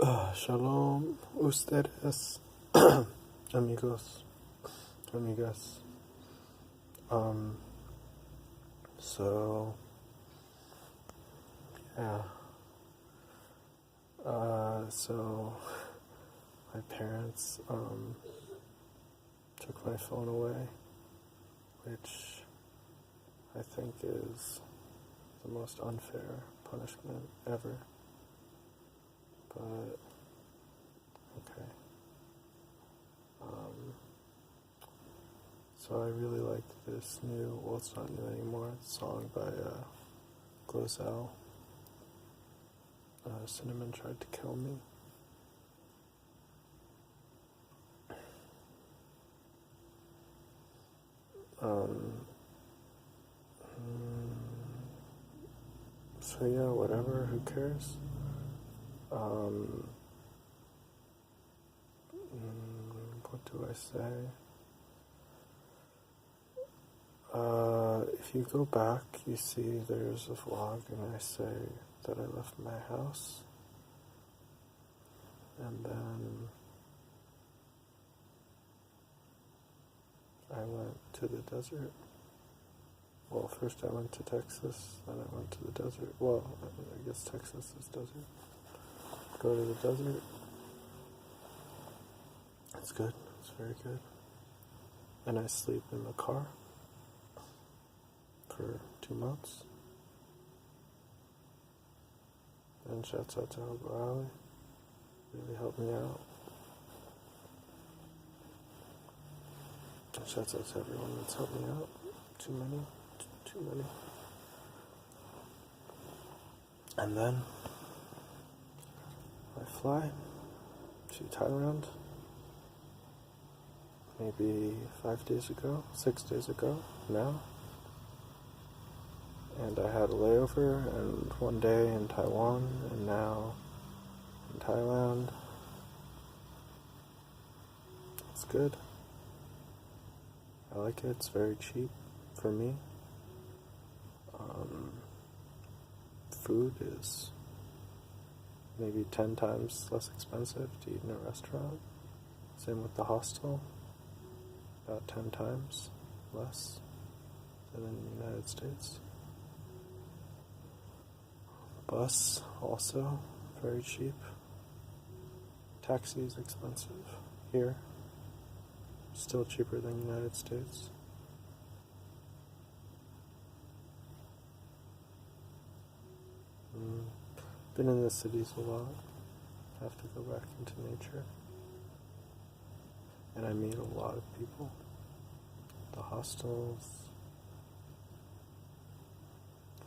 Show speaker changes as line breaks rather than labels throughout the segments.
Shalom, ustedes, amigos, amigas. Um, so, yeah. So my parents, took my phone away, which I think is the most unfair punishment ever. But, okay. So I really liked this new, well, it's not new anymore, song by Glozell, Cinnamon Tried to Kill Me. So yeah, whatever, who cares? What do I say? If you go back, you see there's a vlog, and I say that I left my house, and then I went to the desert. Well, first I went to Texas, then I went to the desert. Well, I guess Texas is desert. Go to the desert. It's good. It's very good. And I sleep in the car for 2 months. And shouts out to Alba Ali. Really helped me out. And shouts out to everyone that's helped me out. Too many. Too many. And then I fly to Thailand maybe 5 days ago, 6 days ago now. And I had a layover and 1 day in Taiwan and now in Thailand. It's good. I like it. It's very cheap for me. Food is maybe 10 times less expensive to eat in a restaurant. Same with the hostel. About 10 times less than in the United States. Bus also very cheap. Taxi is expensive here. Still cheaper than the United States. Been in the cities a lot. Have to go back into nature. And I meet a lot of people. The hostels.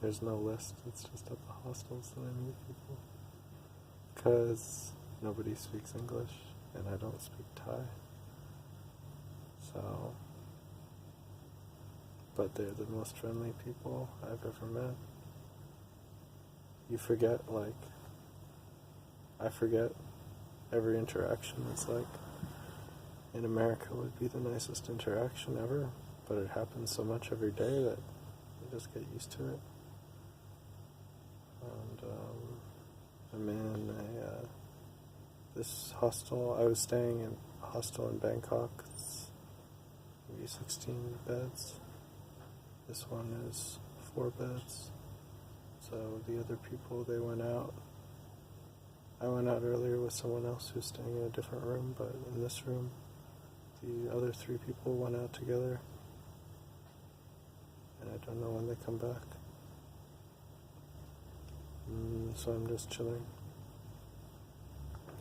There's no list. It's just at the hostels that I meet people. Because nobody speaks English and I don't speak Thai. So, but they're the most friendly people I've ever met. You forget, I forget every interaction. It's like, in America would be the nicest interaction ever, but it happens so much every day that you just get used to it. And I'm in this hostel. I was staying in a hostel in Bangkok. It's maybe 16 beds. This one is 4 beds. So the other people, they went out. I went out earlier with someone else who's staying in a different room, but in this room, the other 3 people went out together. And I don't know when they come back. So I'm just chilling.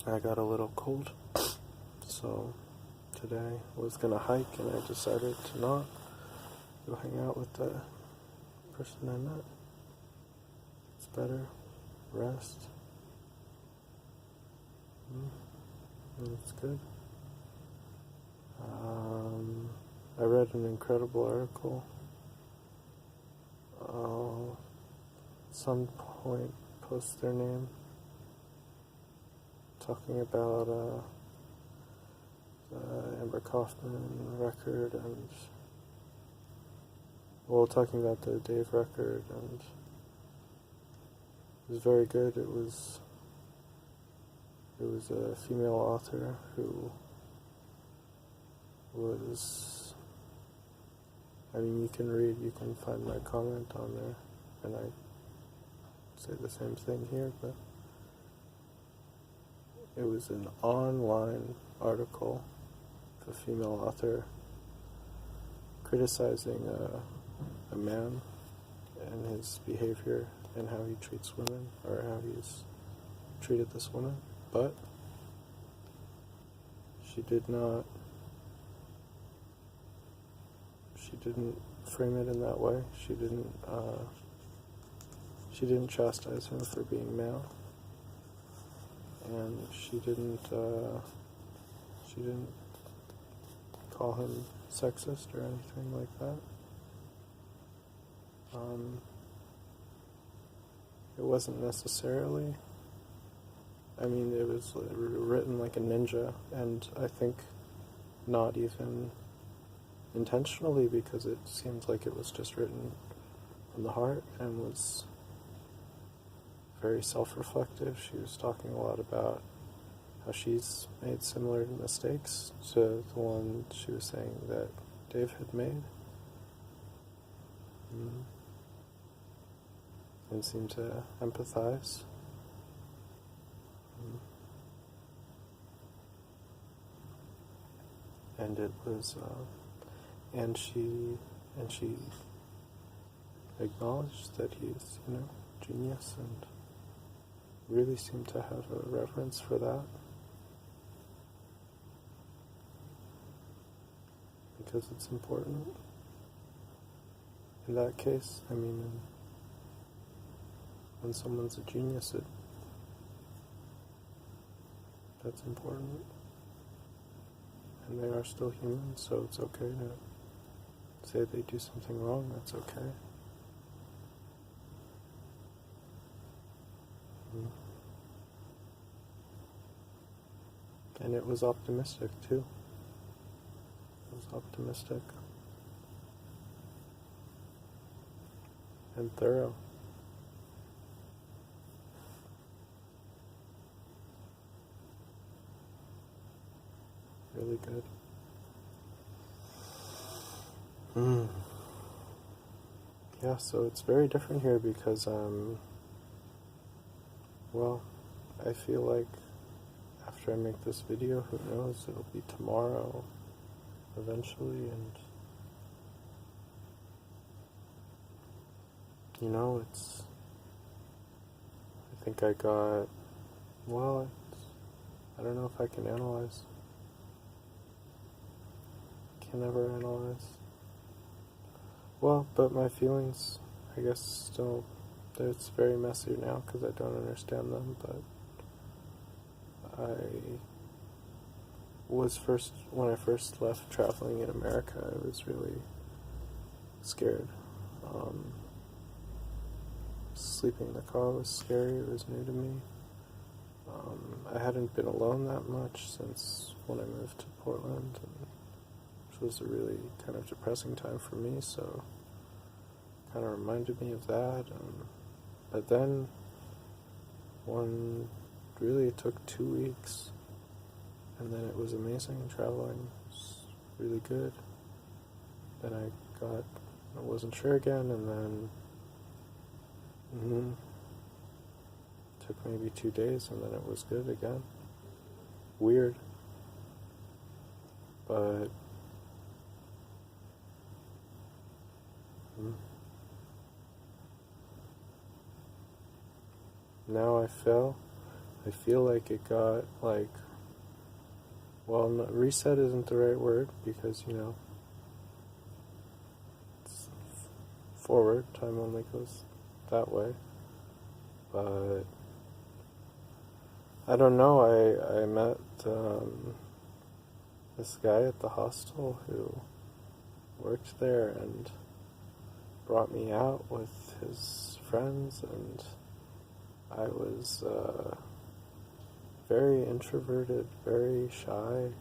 I got a little cold. So today I was gonna hike and I decided to not go hang out with the person I met. It's better. Rest. It's good. I read an incredible article. Some point post their name talking about the Amber Kaufman record and talking about the Dave record, and it was very good. It was It was a female author who was, I mean, you can find my comment on there, and I say the same thing here, but it was an online article of a female author criticizing a man and his behavior and how he treats women, or how he's treated this woman, but she didn't frame it in that way. She didn't chastise him for being male, and she didn't call him sexist or anything like that. It wasn't necessarily, I mean, it was written like a ninja, and I think not even intentionally, because it seemed like it was just written from the heart and was very self-reflective. She was talking a lot about how she's made similar mistakes to the one she was saying that Dave had made. And seemed to empathize. And it was, and she acknowledged that he's, genius, and really seemed to have a reverence for that. Because it's important. In that case, I mean, when someone's a genius, that's important. And they are still human, so it's okay to say they do something wrong, that's okay. And it was optimistic, too. It was optimistic. And thorough. Really good. Yeah, so it's very different here because, well, I feel like after I make this video, who knows, it'll be tomorrow eventually, and it's, I think I got, well, I don't know if I can analyze. Can never analyze. Well, but my feelings, I guess, still, it's very messy now because I don't understand them, but I was when I first left traveling in America, I was really scared. Sleeping in the car was scary, it was new to me. I hadn't been alone that much since when I moved to Portland, which was a really kind of depressing time for me, so it kind of reminded me of that. But then, it took 2 weeks, and then it was amazing traveling. It was really good. Then I wasn't sure again, and then took maybe 2 days, and then it was good again. Weird. But now I feel like it got, well, reset isn't the right word, because, it's forward, time only goes that way, but I don't know, I met this guy at the hostel who worked there and brought me out with his friends, and I was very introverted, very shy,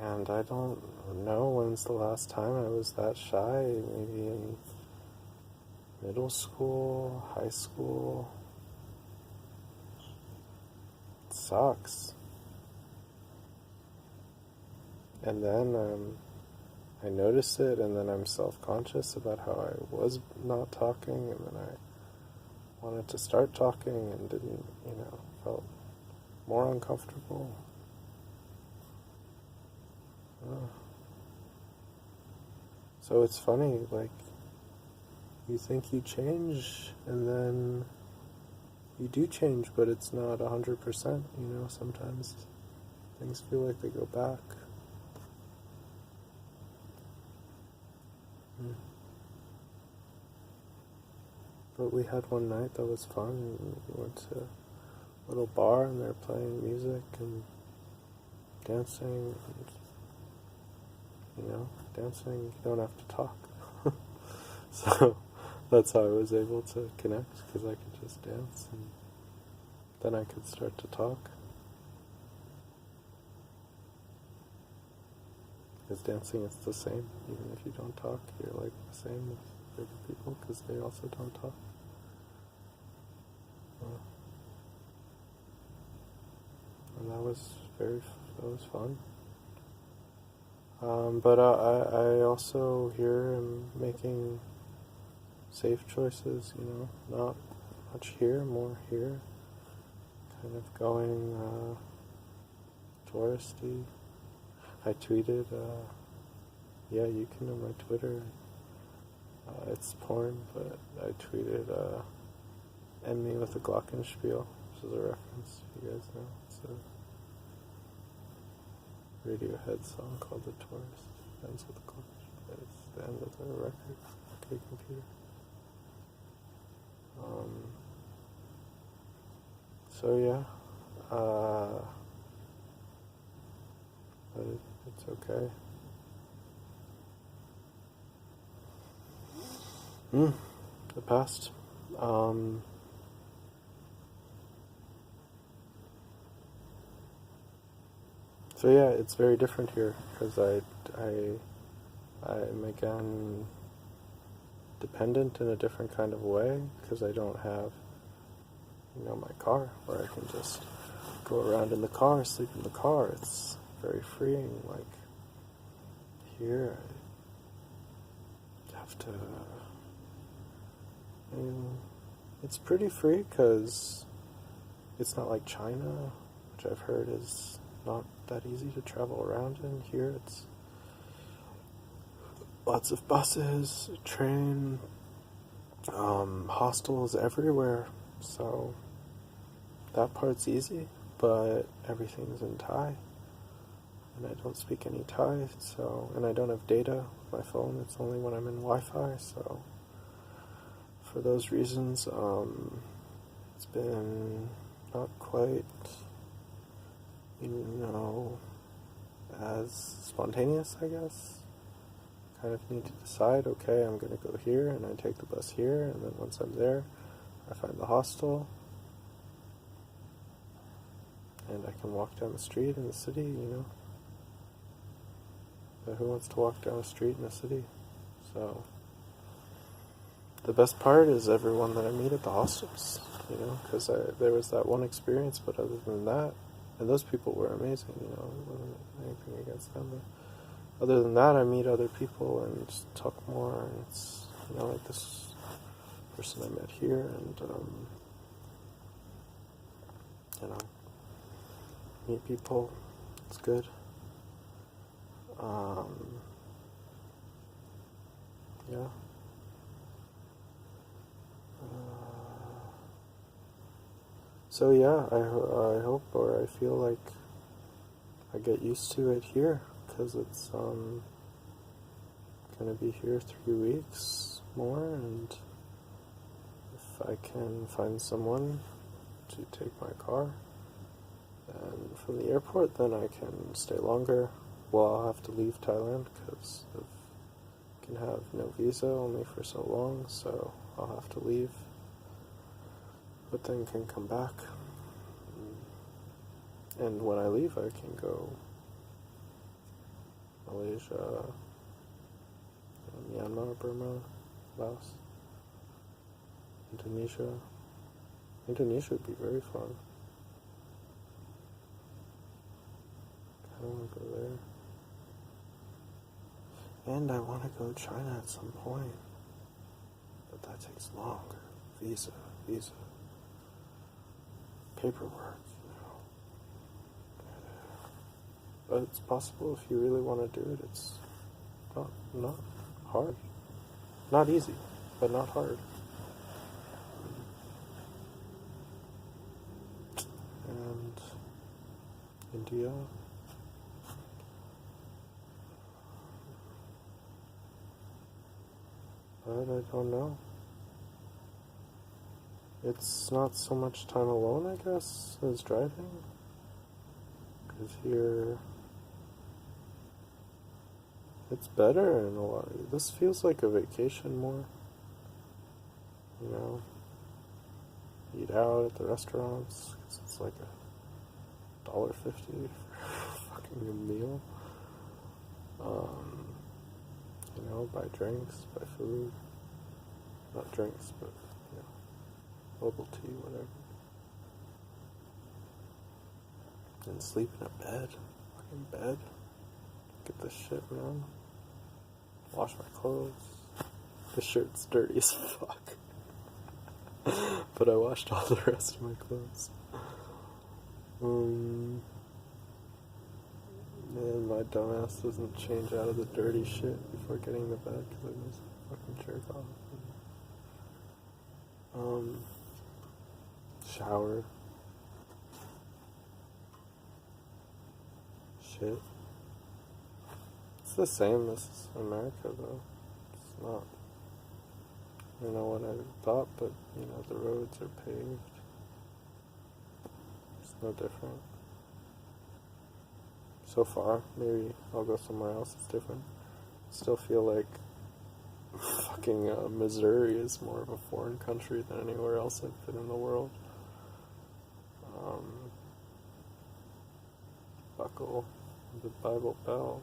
and I don't know when's the last time I was that shy, maybe in middle school, high school, sucks. And then I notice it, and then I'm self-conscious about how I was not talking, and then I wanted to start talking and didn't, felt more uncomfortable. So it's funny, like, you think you change, and then you do change, but it's not 100%, sometimes things feel like they go back. But we had one night that was fun. We went to a little bar and they're playing music and dancing. And, dancing, you don't have to talk. So that's how I was able to connect, because I could just dance and then I could start to talk. Because dancing is the same. Even if you don't talk, you're like the same with other people, because they also don't talk. And that was fun. But I also here am making safe choices, not much here, more here. Kind of going touristy. I tweeted, you can know my Twitter. It's porn, but I tweeted, "End me with a Glockenspiel," which is a reference, if you guys know. It's a Radiohead song called "The Tourist." Ends with a Glockenspiel. It's the end of the record. Okay, computer. So yeah, but it's okay. The past. So yeah, it's very different here, because I'm again dependent in a different kind of way, because I don't have, my car, where I can just go around in the car, sleep in the car. It's very freeing. Like here, I have to. It's pretty free, because it's not like China, which I've heard is not that easy to travel around in. Here it's lots of buses, train, hostels everywhere, so that part's easy, but everything's in Thai, and I don't speak any Thai, and I don't have data with my phone. It's only when I'm in Wi-Fi, so for those reasons, it's been not quite, as spontaneous, I guess. Kind of need to decide, okay, I'm going to go here, and I take the bus here, and then once I'm there, I find the hostel, and I can walk down the street in the city, But who wants to walk down the street in a city? So the best part is everyone that I meet at the hostels, because there was that one experience, but other than that, and those people were amazing, it wasn't anything against them, but other than that, I meet other people and just talk more, and it's, like this person I met here, and, meet people, it's good. Yeah. So yeah, I hope, or I feel like I get used to it here, because it's gonna be here 3 weeks more, and if I can find someone to take my car and from the airport, then I can stay longer. Well, I'll have to leave Thailand, because I can have no visa only for so long, so I'll have to leave, but then can come back. And when I leave, I can go Malaysia, Myanmar, Burma, Laos, Indonesia. Indonesia would be very fun. I don't want to go there. And I want to go to China at some point. But that takes longer. Visa, paperwork, But it's possible if you really want to do it. It's not hard. Not easy, but not hard. And India. But I don't know. It's not so much time alone, I guess, as driving. Because here, it's better in a lot. This feels like a vacation more. You know, eat out at the restaurants. 'Cause it's like $1.50 for fucking a meal. You know, buy drinks, buy food. Not drinks, but bubble tea, whatever. And sleep in a bed. Fucking bed. Get this shit, man. Wash my clothes. The shirt's dirty as fuck. But I washed all the rest of my clothes. And my dumbass doesn't change out of the dirty shit before getting in the bed because I was a fucking jerk off. Shower. Shit. It's the same as America, though. It's not, what I thought, but, the roads are paved. It's no different. So far, maybe I'll go somewhere else that's different. Still feel like fucking Missouri is more of a foreign country than anywhere else I've been in the world. Buckle the Bible belt.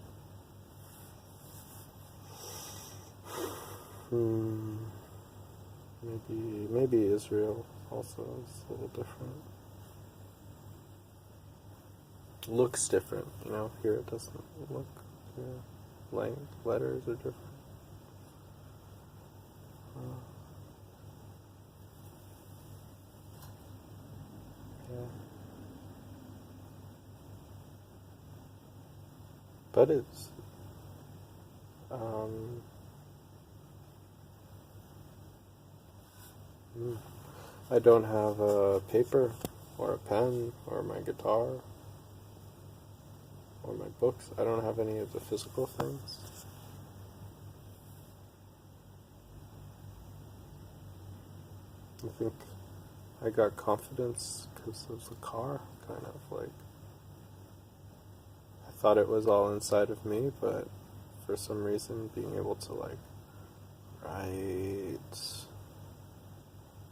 Maybe Israel also is a little different. Looks different, Here it doesn't look. Letters are different. Yeah. But it's I don't have a paper or a pen or my guitar or my books. I don't have any of the physical things. I think I got confidence because of the car, kind of like. I thought it was all inside of me, but for some reason being able to write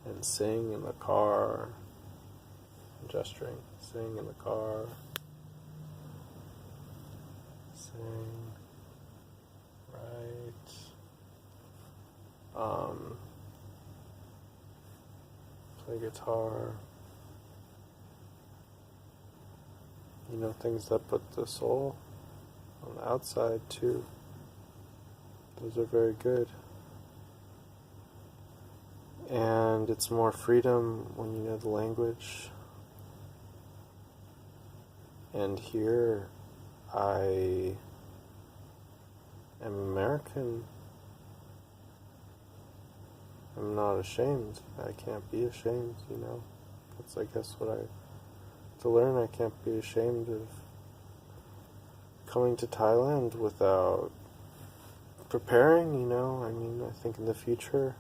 and sing in the car, gesturing, sing in the car, sing, write, play guitar, things that put the soul on the outside too. Those are very good. And it's more freedom when you know the language. And here, I am American. I'm not ashamed. I can't be ashamed, That's, I guess, what I have to learn. I can't be ashamed of coming to Thailand without preparing, I think in the future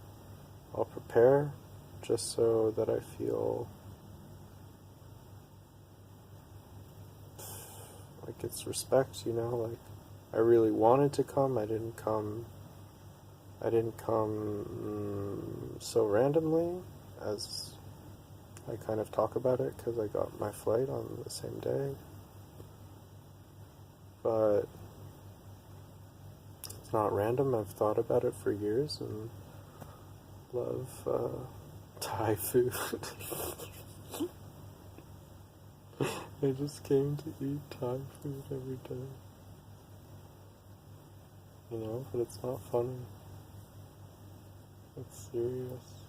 I'll prepare just so that I feel like it's respect, like I really wanted to come. I didn't come so randomly as I kind of talk about it because I got my flight on the same day. But it's not random. I've thought about it for years and love Thai food. I just came to eat Thai food every day. You know, but it's not funny. It's serious.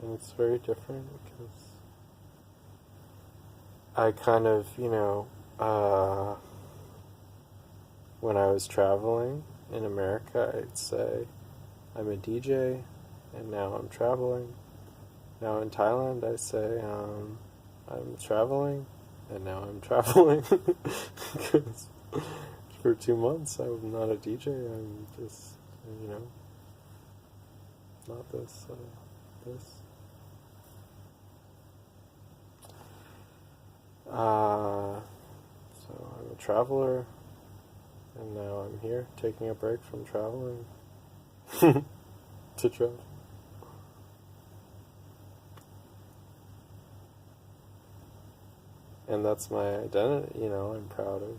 And it's very different because I kind of, when I was traveling in America, I'd say I'm a DJ, and now I'm traveling. Now in Thailand, I say I'm traveling, and now I'm traveling. Because for 2 months, I'm not a DJ. I'm just, not this, this. So I'm a traveler, and now I'm here taking a break from traveling to travel. And that's my identity, I'm proud of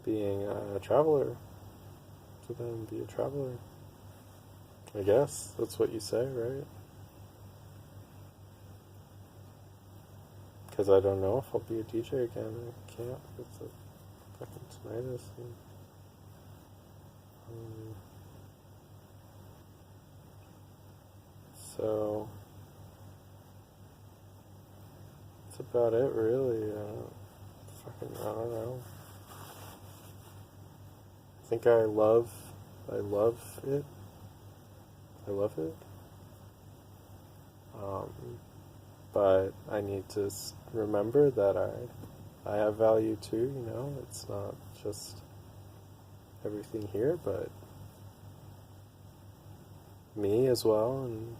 being a traveler, to then be a traveler. I guess that's what you say, right? Because I don't know if I'll be a DJ again. I can't. It's a fucking tinnitus. So that's about it, really. I don't know. I think I love it. I love it. But I need to remember that I have value too, It's not just everything here, but me as well, and,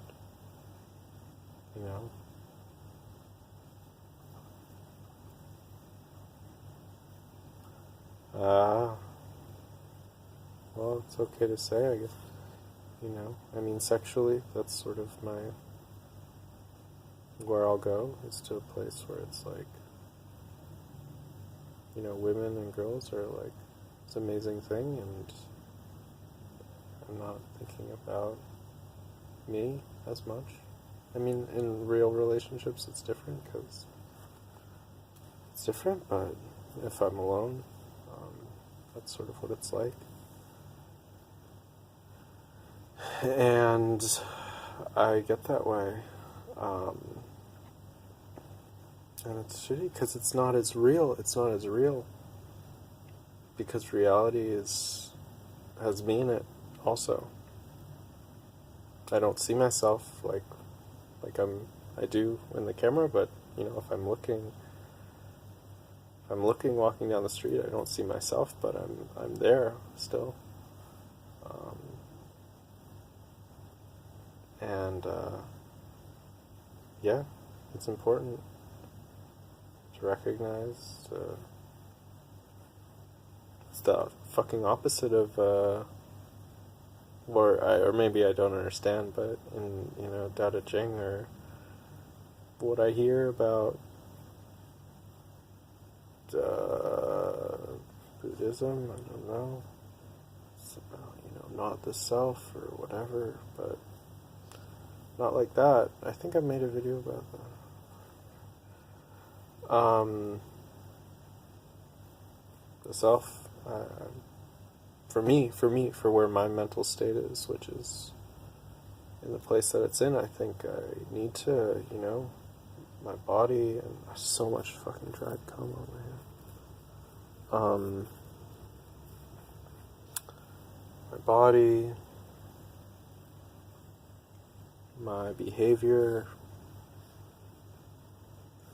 well, it's okay to say, I guess, sexually, that's sort of where I'll go, is to a place where it's like, women and girls are like, it's an amazing thing, and I'm not thinking about me as much. In real relationships it's different, but if I'm alone, that's sort of what it's like. And I get that way. And it's shitty because it's not as real. Because reality has me in it also. I don't see myself like I do in the camera, but if I'm looking walking down the street, I don't see myself, but I'm there still. And yeah, it's important to recognize it's the fucking opposite of or maybe I don't understand, but in Tao Te Ching, or what I hear about Buddhism, I don't know. It's about not the self or whatever, but not like that. I think I made a video about that. The self, for me, for where my mental state is, which is in the place that it's in, I think I need to, my body, and so much fucking dried cum over here. My body, my behavior,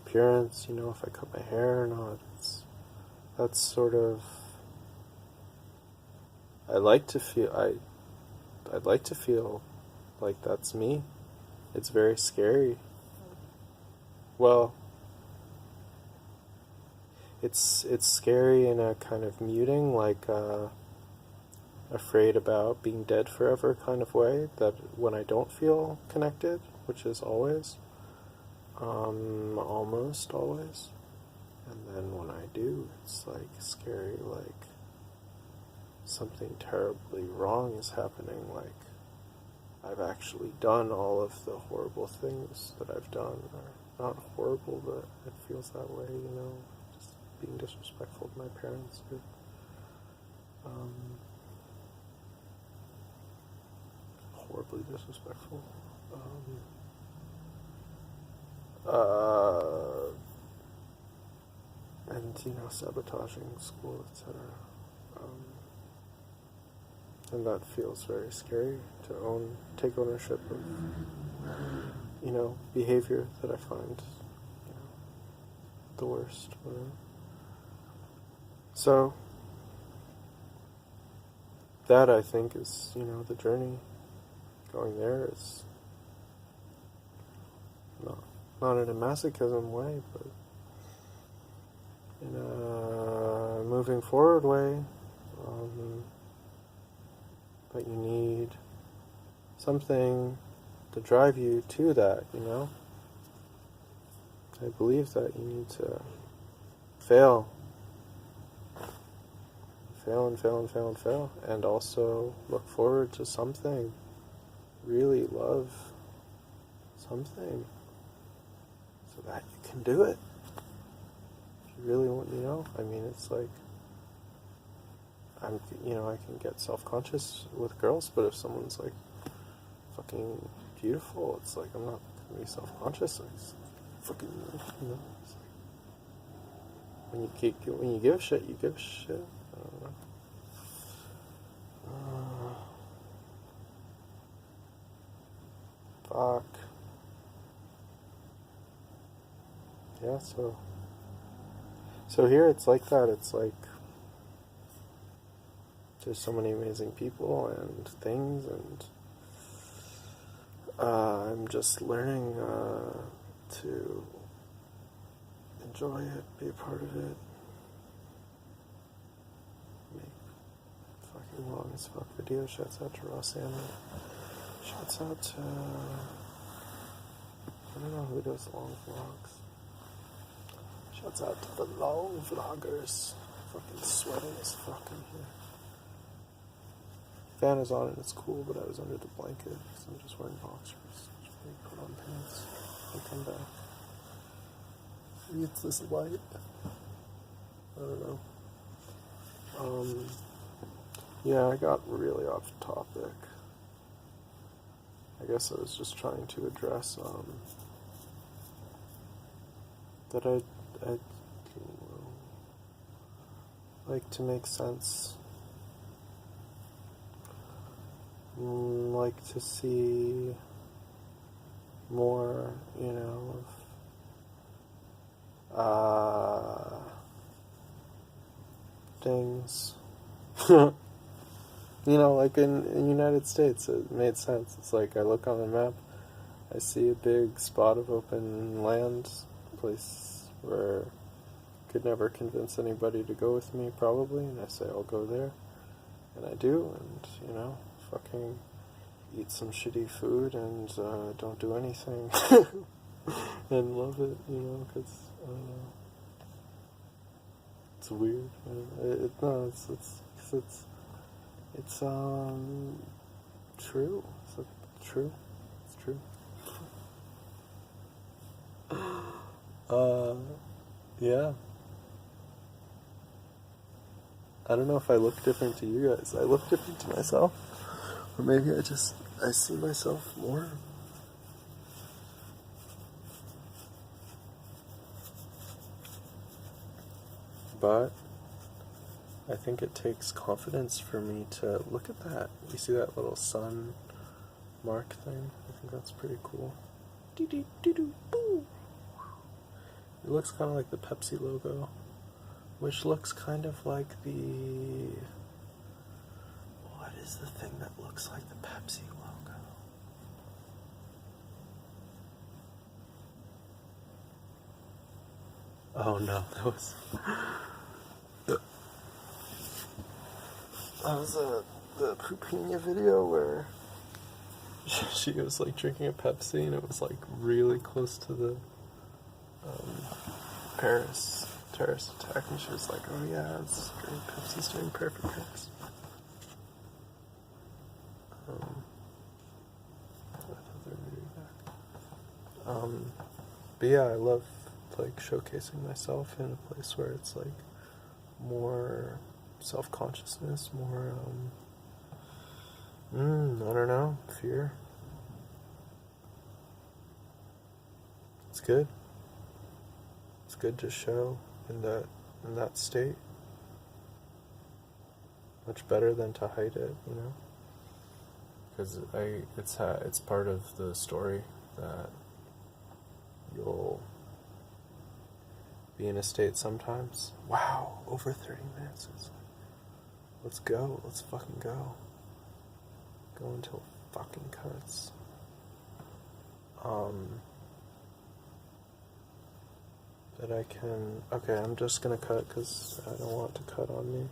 appearance, if I cut my hair or not, that's sort of, I'd like to feel like that's me. It's very scary. Well, it's scary in a kind of muting, like afraid about being dead forever kind of way, that when I don't feel connected, which is always, almost always, and then when I do, it's like scary, like something terribly wrong is happening, like I've actually done all of the horrible things that I've done. Or not horrible, but it feels that way, you know, just being disrespectful to my parents. Or, horribly disrespectful. And, you know, sabotaging school, etc. And that feels very scary to take ownership of, you know, behavior that I find, you know, the worst. Whatever. So, that I think is, you know, the journey. Going there is not in a masochism way, but in a moving forward way. But you need something to drive you to that, you know? I believe that you need to fail. Fail and fail and fail and fail. And also look forward to something. Really love something. So that you can do it. If you really want, you know? I mean, it's like, I can get self-conscious with girls, but if someone's like fucking beautiful, it's like I'm not gonna be self-conscious. Like, it's fucking, you know. It's like when you give a shit, you give a shit. I don't know. Fuck. Yeah. So here it's like that. It's like. There's so many amazing people and things, and I'm just learning to enjoy it, be a part of it, make fucking long as fuck videos. Shouts out to Ross Anna. Shouts out to, I don't know who does long vlogs. Shouts out to the long vloggers. Fucking sweating as fuck in here. Fan is on and it's cool, but I was under the blanket because I'm just wearing boxers. Just really put on pants and come back. Maybe it's this light. I don't know. Yeah, I got really off topic. I guess I was just trying to address that I'd like to make sense. Like to see more, you know, of things. You know, like in the United States, it made sense. It's like I look on the map, I see a big spot of open land, a place where I could never convince anybody to go with me, probably, and I say I'll go there, and I do, and, you know, fucking eat some shitty food and don't do anything and love it, you know, because it's weird. It's true. It's true. It's true. Yeah. I don't know if I look different to you guys. I look different to myself. Or maybe I see myself more. But I think it takes confidence for me to look at that. You see that little sun mark thing? I think that's pretty cool. It looks kind of like the Pepsi logo, which looks kind of like the... What is the thing that looks like the Pepsi logo? Oh no, that was the Pupina video where she was like drinking a Pepsi and it was like really close to the Paris terrorist attack, and she was like, oh yeah, it's great, Pepsi's doing perfect things. But yeah, I love like showcasing myself in a place where it's like more self-consciousness, more I don't know, fear. It's good. It's good to show in that state. Much better than to hide it, you know. Because it's part of the story that you'll be in a state sometimes. Wow, over 30 minutes. Let's go. Let's fucking go. Go until it fucking cuts. But I can. Okay, I'm just gonna cut because I don't want it to cut on me.